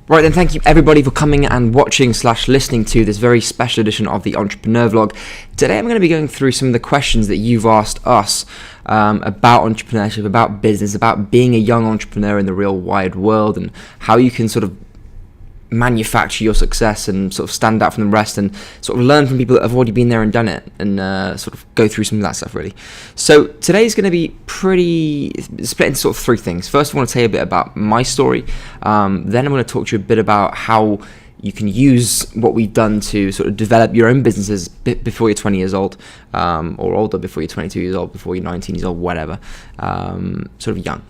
Right then, thank you everybody for coming and watching / listening to this very special edition of the Entrepreneur Vlog. Today I'm going to be going through some of the questions that you've asked us about entrepreneurship, about business, about being a young entrepreneur in the real wide world, and how you can sort of manufacture your success and sort of stand out from the rest and sort of learn from people that have already been there and done it, and sort of go through some of that stuff really. So today's going to be pretty split into sort of three things. First, I want to tell you a bit about my story. Then I'm going to talk to you a bit about how you can use what we've done to sort of develop your own businesses before you're 20 years old, or older, before you're 22 years old, before you're 19 years old, whatever, sort of young.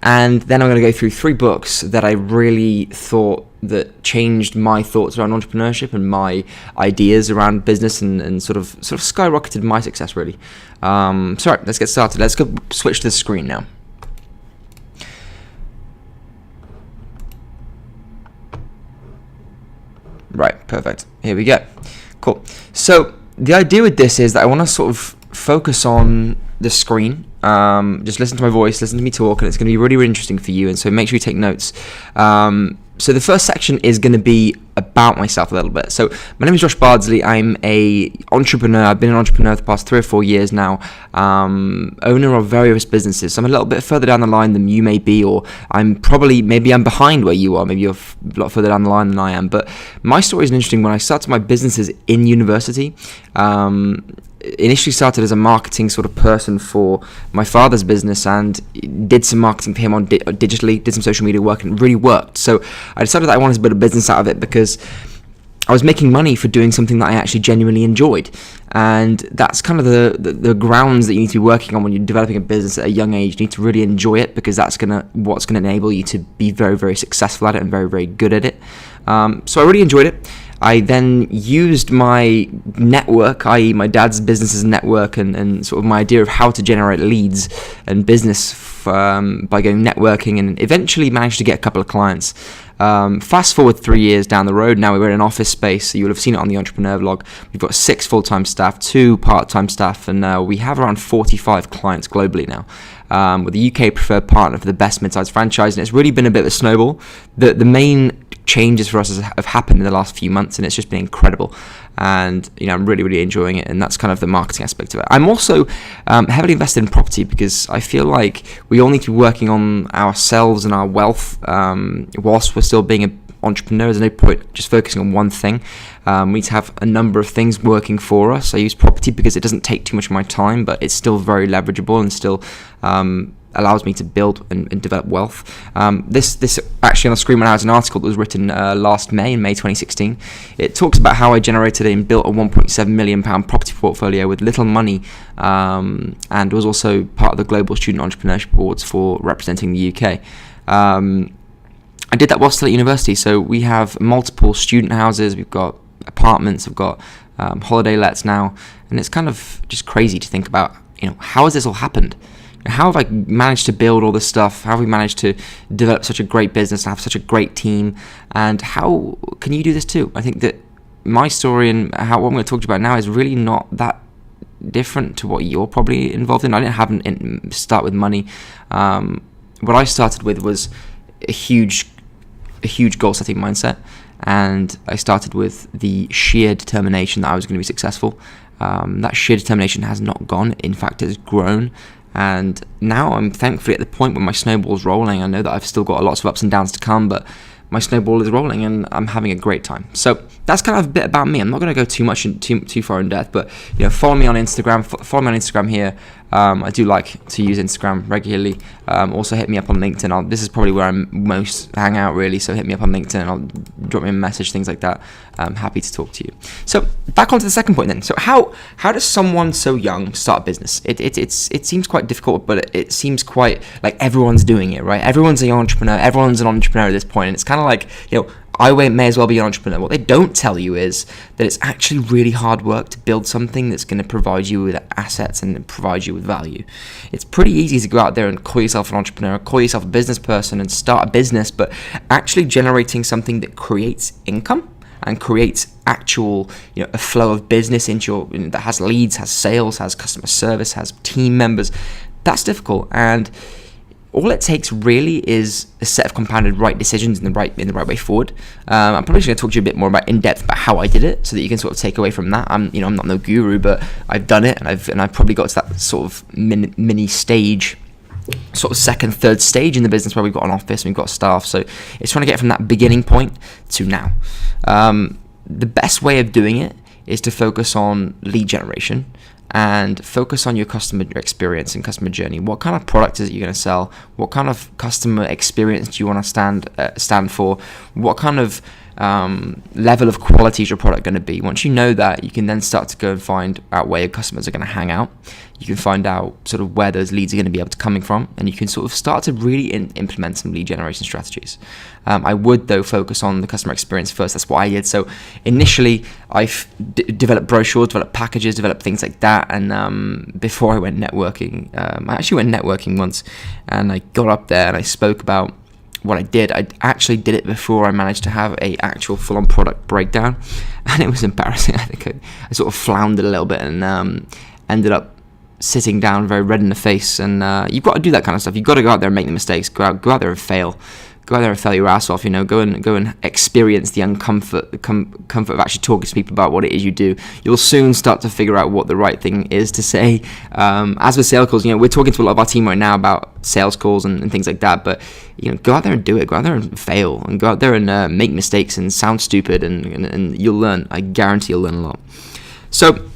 And then I'm going to go through 3 books that I really thought that changed my thoughts around entrepreneurship and my ideas around business, and sort of skyrocketed my success really. So right, let's get started. Let's go switch to the screen now. Right, perfect. Here we go. Cool. So the idea with this is that I want to sort of focus on the screen. Just listen to my voice, listen to me talk, and it's going to be really, really interesting for you. And so make sure you take notes. So the first section is going to be about myself a little bit. So my name is Josh Bardsley. I'm a entrepreneur. I've been an entrepreneur for the past 3 or 4 years now. Owner of various businesses. So I'm a little bit further down the line than you may be, or maybe I'm behind where you are. Maybe you're a lot further down the line than I am. But my story is interesting. When I started my businesses in university, initially started as a marketing sort of person for my father's business, and did some marketing for him on digitally, did some social media work, and it really worked. So I decided that I wanted to build a business out of it because I was making money for doing something that I actually genuinely enjoyed. And that's kind of the grounds that you need to be working on when you're developing a business at a young age. You need to really enjoy it, because that's what's going to enable you to be very, very successful at it and very, very good at it. So I really enjoyed it. I then used my network, i.e. my dad's business's network, and sort of my idea of how to generate leads and business by going networking, and eventually managed to get a couple of clients. Fast forward 3 years down the road, now we're in an office space, so you'll have seen it on the Entrepreneur Vlog. We've got 6 full-time staff, 2 part-time staff, and we have around 45 clients globally now. We're the UK preferred partner for the best mid-sized franchise, and it's really been a bit of a snowball. The main changes for us have happened in the last few months, and it's just been incredible. And I'm really, really enjoying it, and that's kind of the marketing aspect of it. I'm also heavily invested in property, because I feel like we all need to be working on ourselves and our wealth whilst we're still being an entrepreneur. There's no point just focusing on one thing. We need to have a number of things working for us. I use property because it doesn't take too much of my time, but it's still very leverageable and still allows me to build and develop wealth. This actually on the screen right now is an article that was written last May, in May 2016. It talks about how I generated and built a £1.7 million property portfolio with little money, and was also part of the Global Student Entrepreneurship Awards for representing the UK. I did that while still at university, so we have multiple student houses, we've got apartments, we've got holiday lets now, and it's kind of just crazy to think about, how has this all happened? How have I managed to build all this stuff? How have we managed to develop such a great business and have such a great team? And how can you do this too? I think that my story and what I'm going to talk to you about now is really not that different to what you're probably involved in. I didn't start with money. What I started with was a huge goal-setting mindset, and I started with the sheer determination that I was going to be successful. That sheer determination has not gone. In fact, it has grown. And now I'm thankfully at the point where my snowball's rolling. I know that I've still got lots of ups and downs to come, but my snowball is rolling and I'm having a great time. So that's kind of a bit about me. I'm not going to go too far in depth, but follow me on Instagram. Follow me on Instagram here. I do like to use Instagram regularly. Also hit me up on LinkedIn. This is probably where I most hang out really, so hit me up on LinkedIn and I'll drop me a message, things like that. I'm happy to talk to you. So back onto the second point then. So how does someone so young start a business? It seems quite difficult, but it seems quite like everyone's doing it, right? Everyone's an entrepreneur. Everyone's an entrepreneur at this point, and it's kind of like, I may as well be an entrepreneur. What they don't tell you is that it's actually really hard work to build something that's going to provide you with assets and provide you with value. It's pretty easy to go out there and call yourself an entrepreneur, call yourself a business person and start a business, but actually generating something that creates income and creates actual, a flow of business into that has leads, has sales, has customer service, has team members, that's difficult. And all it takes really is a set of compounded right decisions in the right way forward. I'm probably just going to talk to you a bit more about in depth about how I did it, so that you can sort of take away from that. I'm not no guru, but I've done it, and I've probably got to that sort of mini stage, sort of second, third stage in the business where we've got an office and we've got staff. So it's trying to get from that beginning point to now. The best way of doing it is to focus on lead generation and focus on your customer experience and customer journey. What kind of product is it you're going to sell? What kind of customer experience do you want to stand for? What kind of level of quality is your product going to be? Once you know that, you can then start to go and find out where your customers are going to hang out. You can find out sort of where those leads are going to be able to coming from, and you can sort of start to really implement some lead generation strategies. I would, though, focus on the customer experience first. That's what I did. So initially, I've developed brochures, developed packages, developed things like that. And before I went networking, I actually went networking once, and I got up there and I spoke about what I did. I actually did it before I managed to have a actual full-on product breakdown, and it was embarrassing. I think I sort of floundered a little bit and ended up sitting down very red in the face. And you've got to do that kind of stuff. You've got to go out there and make the mistakes. Go out there and fail. Go out there and fail your ass off. Go and experience the comfort of actually talking to people about what it is you do. You'll soon start to figure out what the right thing is to say. As with sales calls, we're talking to a lot of our team right now about sales calls and things like that. But go out there and do it. Go out there and fail, and go out there and make mistakes and sound stupid, and you'll learn. I guarantee you'll learn a lot. So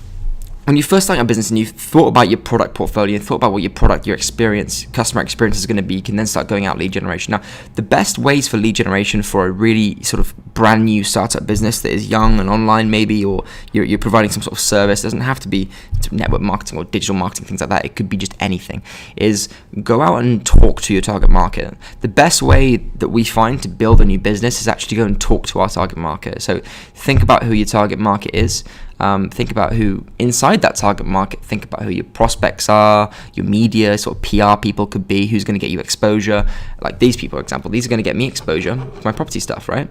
when you first start your business and you've thought about your product portfolio and thought about what your product, your experience, customer experience is going to be, you can then start going out lead generation. Now, the best ways for lead generation for a really sort of brand new startup business that is young and online maybe, or you're providing some sort of service, it doesn't have to be network marketing or digital marketing, things like that. It could be just anything, is go out and talk to your target market. The best way that we find to build a new business is actually to go and talk to our target market. So think about who your target market is. Think about who inside that target market. Think about who your prospects are, your media, sort of PR people could be, who's going to get you exposure. Like these people, for example, these are going to get me exposure for my property stuff, right?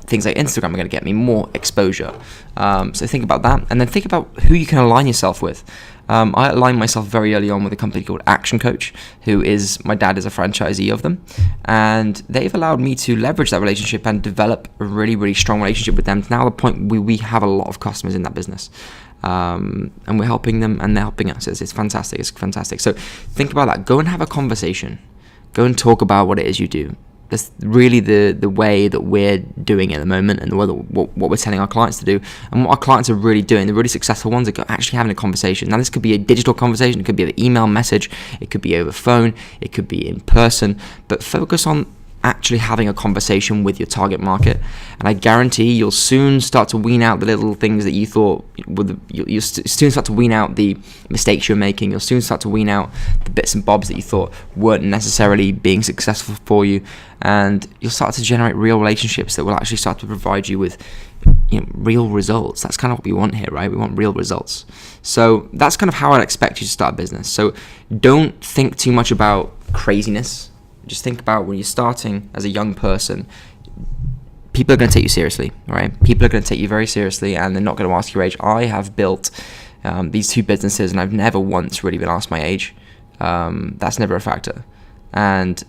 Things like Instagram are going to get me more exposure. So think about that, and then think about who you can align yourself with. I aligned myself very early on with a company called Action Coach, my dad is a franchisee of them, and they've allowed me to leverage that relationship and develop a really, really strong relationship with them to now the point where we have a lot of customers in that business. And we're helping them and they're helping us. It's fantastic. It's fantastic. So think about that. Go and have a conversation. Go and talk about what it is you do. That's really the way that we're doing it at the moment, and what we're telling our clients to do, and what our clients are really doing. The really successful ones are actually having a conversation. Now, this could be a digital conversation, it could be an email message, it could be over phone, it could be in person, but focus on actually having a conversation with your target market, and I guarantee you'll soon start to wean out the little things that you thought you'll soon start to wean out the mistakes you're making. You'll soon start to wean out the bits and bobs that you thought weren't necessarily being successful for you, and you'll start to generate real relationships that will actually start to provide you with real results. That's kind of what we want here, right? We want real results. So that's kind of how I'd expect you to start a business. So don't think too much about craziness. Just think about when you're starting as a young person, people are going to take you seriously, right? People are going to take you very seriously, and they're not going to ask your age. I have built these two businesses, and I've never once really been asked my age. That's never a factor. And,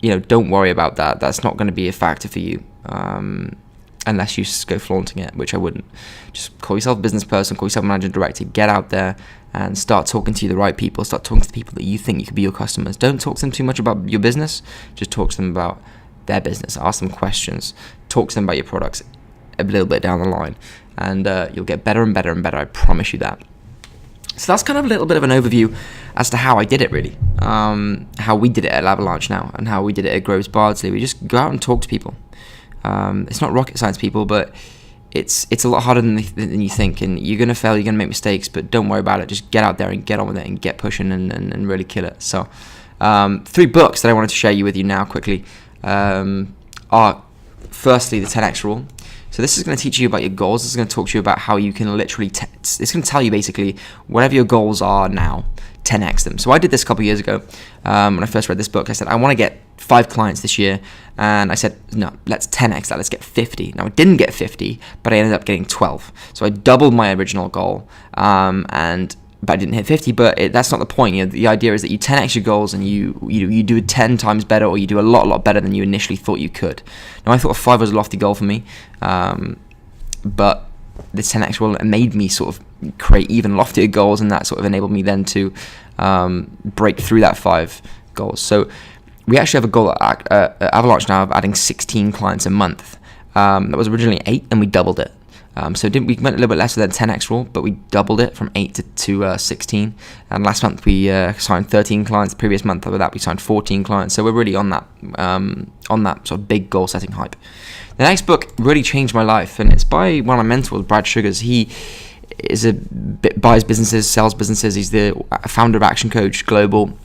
don't worry about that. That's not going to be a factor for you unless you just go flaunting it, which I wouldn't. Just call yourself a business person, call yourself a managing director, get out there and start talking to the right people. Start talking to the people that you think you could be your customers. Don't talk to them too much about your business. Just talk to them about their business. Ask them questions. Talk to them about your products a little bit down the line, and you'll get better and better and better. I promise you that. So that's kind of a little bit of an overview as to how I did it, really. How we did it at Avalanche now, and how we did it at Groves Bardsley. We just go out and talk to people. It's not rocket science, people, but it's a lot harder than you think, and you're going to fail, you're going to make mistakes, but don't worry about it. Just get out there and get on with it and get pushing and really kill it. So 3 books that I wanted to share with you now quickly are, firstly, the 10X rule. So this is going to teach you about your goals. This is going to talk to you about how you can literally, it's going to tell you basically whatever your goals are now, 10X them. So I did this a couple of years ago when I first read this book. I said, I want to get 5 clients this year. And I said, no, let's 10X that. Let's get 50. Now, I didn't get 50, but I ended up getting 12. So I doubled my original goal. And but I didn't hit 50. But that's not the point. The idea is that you 10x your goals, and you do it 10 times better, or you do a lot better than you initially thought you could. Now, I thought 5 was a lofty goal for me, but this 10x rule made me sort of create even loftier goals, and that sort of enabled me then to break through that 5 goals. So we actually have a goal at Avalanche now of adding 16 clients a month. That was originally 8, and we doubled it. So we went a little bit less than 10x rule, but we doubled it from 8 to 16. And last month we signed 13 clients. The previous month of that we signed 14 clients. So we're really on that sort of big goal setting hype. The next book really changed my life, and it's by one of my mentors, Brad Sugars. He buys businesses, sells businesses. He's the founder of Action Coach Global.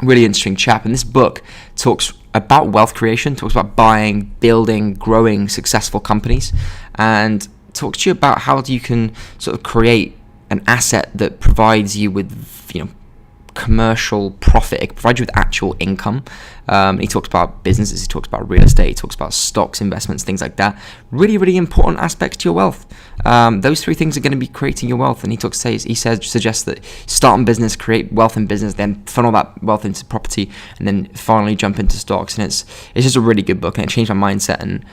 Really interesting chap. And this book talks about wealth creation, talks about buying, building, growing successful companies, and talks to you about how you can sort of create an asset that provides you with, commercial profit. It provides you with actual income. He talks about businesses, he talks about real estate, he talks about stocks, investments, things like that. Really, really important aspects to your wealth. Those 3 things are going to be creating your wealth. And he suggests that start in business, create wealth in business, then funnel that wealth into property, and then finally jump into stocks. And it's just a really good book, and it changed my mindset, and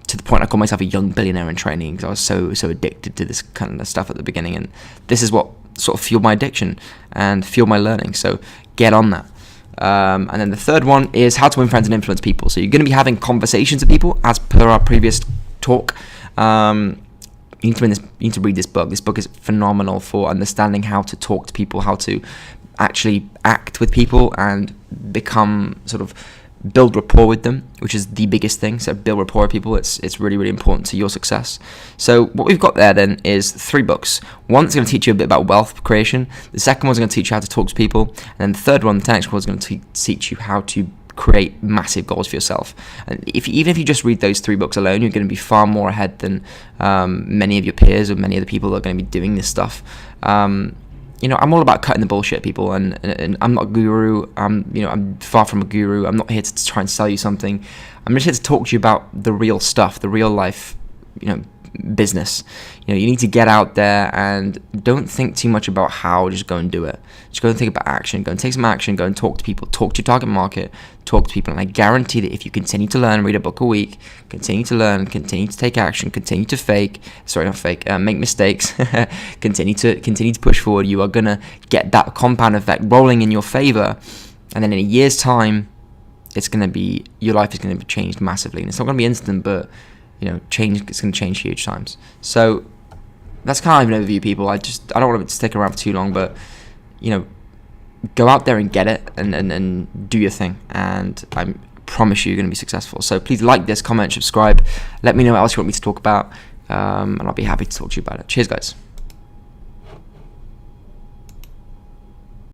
to the point I call myself a young billionaire in training, because I was so addicted to this kind of stuff at the beginning, and this is what sort of fueled my addiction and fueled my learning. So get on that. And then the third one is how to win friends and influence people. So you're going to be having conversations with people, as per our previous talk. You need to read this book. This book is phenomenal for understanding how to talk to people, how to actually act with people, and become sort of build rapport with them, which is the biggest thing. So build rapport with people. It's really, really important to your success. So what we've got there then is 3 books. One's going to teach you a bit about wealth creation. The second one's going to teach you how to talk to people. And then the third one, the 10x one, is going to teach you how to create massive goals for yourself. And even if you just read those 3 books alone, you're going to be far more ahead than many of your peers or many of the people that are going to be doing this stuff. I'm all about cutting the bullshit, people, and I'm not a guru. I'm far from a guru. I'm not here to try and sell you something. I'm just here to talk to you about the real stuff, the real life, business. You need to get out there and don't think too much about how. Just go and do it. Just go and think about action. Go and take some action. Go and talk to people. Talk to your target market. Talk to people. And I guarantee that if you continue to learn, read a book a week, continue to learn, continue to take action, continue to make mistakes, continue to push forward, you are gonna get that compound effect rolling in your favor. And then in a year's time, your life is gonna be changed massively. And it's not gonna be instant, but it's going to change huge times. So that's kind of an overview, people. I don't want to stick around for too long, but go out there and get it, and do your thing, and I promise you're going to be successful. So please like this, comment, subscribe, let me know what else you want me to talk about, and I'll be happy to talk to you about it. Cheers, guys.